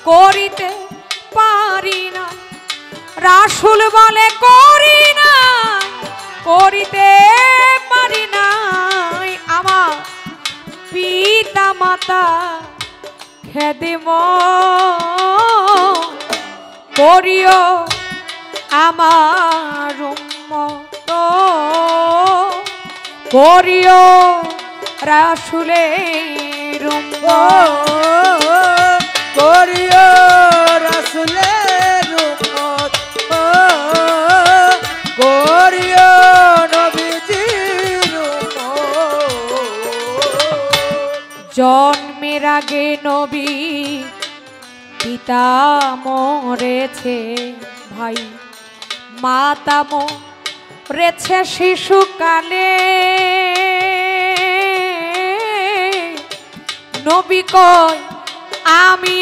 করিতে পারি না, রাসূল বলে করি না, করিতে পারি না। আমার পিতা মাতা খেদিম করিও আমার উম্মত, করিও রাসূলের উম্মত, করিও রাসূলের উম্মত, করিও নবীজির উম্মত। জন্মের আগে নবী পিতা মরেছে ভাই, মাতা মরেছে শিশুকালে। নবী কয় আমি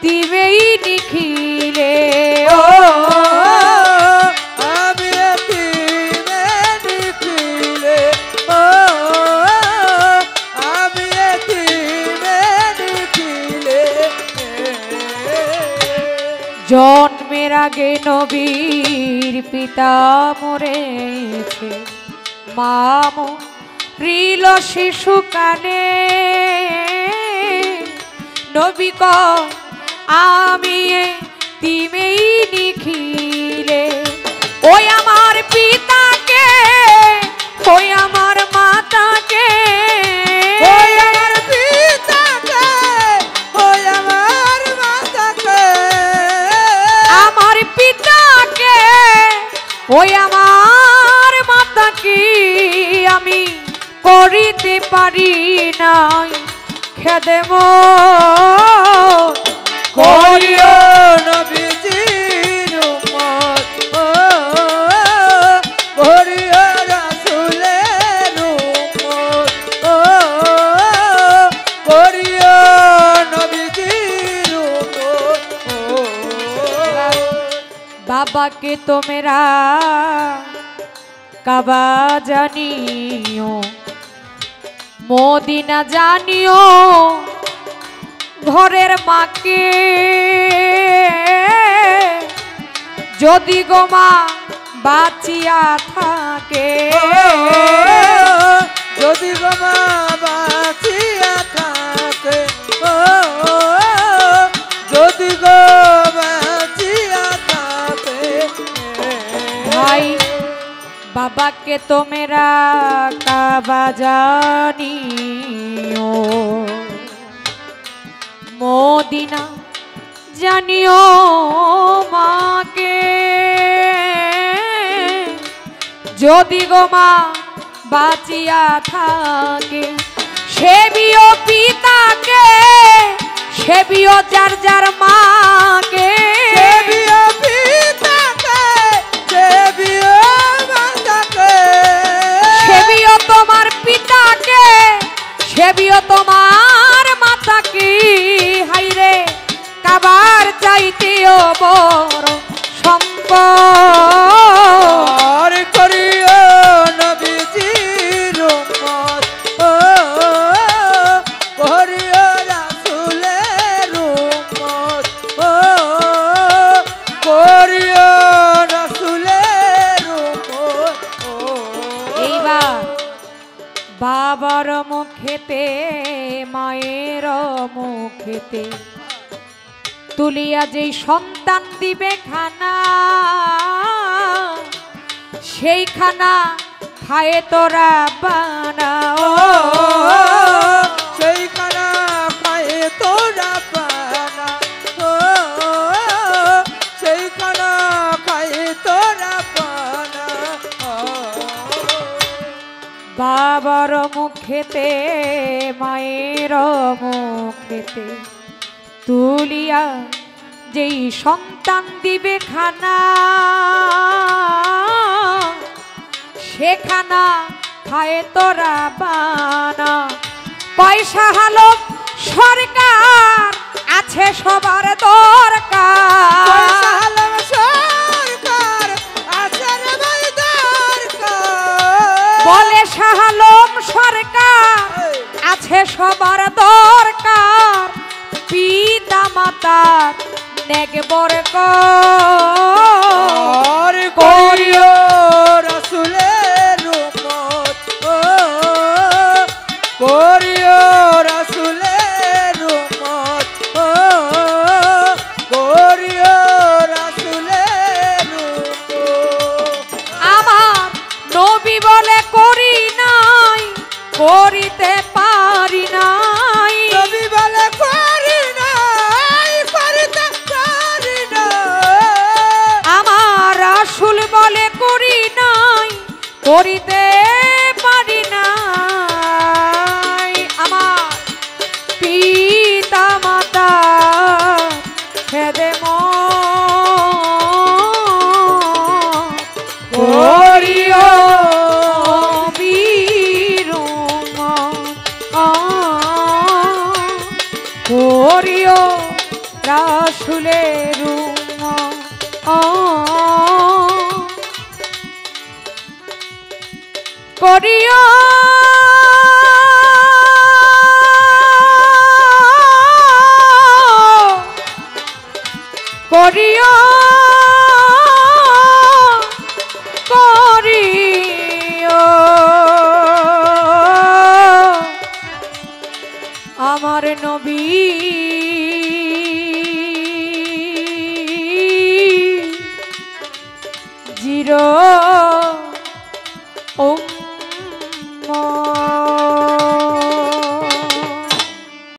দিবেই নিখিলে, ও আমি দিবে নিখিলে, ও আমি দিবে নিখিলে। জন্মের আগে নবীর পিতা মরেছে, মা মরিল শিশুকালে। নবী কয় আমি দিবেই নিখিলে। ওই আমার পিতাকে, ওই আমার মাতাকে, ওই আমার পিতাকে, ওই আমার মাতাকে, আমার পিতাকে, ওই আমার মাতাকে আমি করিতে পারি নাই খেদেম, করিও নবীজির উম্মত, করিও রাসূলের উম্মত, করিও নবীজির উম্মত। বাবাকে তোমরা কাবা জানিও, মদিনা জানিও, ঘরের মাকে যদি গো মা বাঁচিয়া থাকে, যদি গো মা বাঁচিয়া থাকে, যদি গো বাঁচিয়া থাকে। ভাই বাবাকে তোমরা কাবা জানিও, মদিনা জানিও, মাকে যদি গো মা বাঁচিয়া থাকে। সেবিও পিতাকে, সেবিও যার যার মাকে, সেবিও পিতাকে, সেবিও মাতাকে, সেবিও তোমার পিতাকে, সেবিও তোমার মাতাকে। হাইরে কাবার চাইতেও বড় সম্পদ, করিও নবীজির উম্মত, করিও রাসূলের উম্মত, করিও রাসূলের উম্মত। এইবার বাবার মুখেতে মায়ের মুখেতে তুলিয়া যেই সন্তান দিবে খানা, সেই খানা খায়ে তোরা বানাও, সেই খানা খায়ে তোরা বানা, সেই খানা খায়ে তোরা বানা। বাবার মুখেতে মায়ের মুখেতে তুলিয়া যেই সন্তান দিবে খানা, সেখানা খায় তোরা বানা। পয়সা হালো সরকার আছে সবার দরকার, পয়সা হালাম সরকার আছে রে ভাই দরকার, বলে শাহালম সরকার আছে সবার দরকার। পিতা মাতা নেকবর আর করিও রাসূলের উম্মত ও করিও রাসূলের উম্মত ও করিও রাসূলের উম্মত আমার নবী বলে করি নাই করিতে পারি নাই নবী বলে করি নাই করিতে পারি না আমার রাসূল বলে করি নাই করিতে পারি নাই আমার পিতা মাতা খেদে করিও করিও রাসূলের করিও করিও করিও আমার নবী জিরো